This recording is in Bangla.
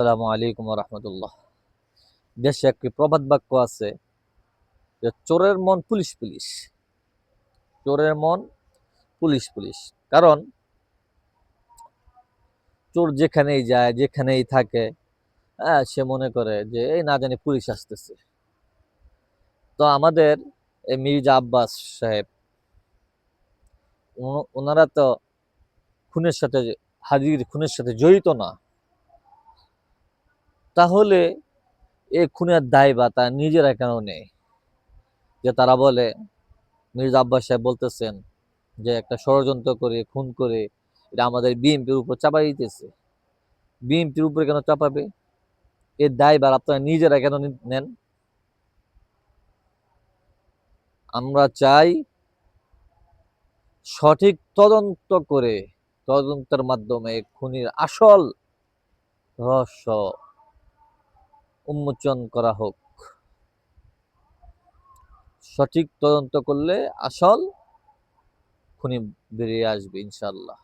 আসসালামু আলাইকুম রহমতুল্লাহ। দেশে একটি প্রবাদ বাক্য আছে যে চোরের মন পুলিশ পুলিশ, চোরের মন পুলিশ পুলিশ। কারণ চোর যেখানেই যায়, যেখানেই থাকে, হ্যাঁ, সে মনে করে যে এই না জানি পুলিশ আসতেছে। তো আমাদের এই মির্জা আব্বাস সাহেব, ওনারা তো খুনের সাথে খুনের সাথে জড়িত না, তাহলে এই খুনের দায় বা তার নিজেরা কেন নেই? যে তারা বলে, মির্জা আব্বাস সাহেব বলতেছেন যে একটা ষড়যন্ত্র করে খুন করে এটা আমাদের বিএনপির উপর চাপাই দিতেছে। বিএনপির উপরে কেন চাপাবে? এর দায়ভার আপনারা নিজেরা কেন নেন? আমরা চাই সঠিক তদন্ত করে, তদন্তের মাধ্যমে খুনির আসল রহস্য উন্মোচন করা হোক। সঠিক তদন্ত করলে আসল খুনি বেরিয়ে আসবে ইনশাল্লাহ।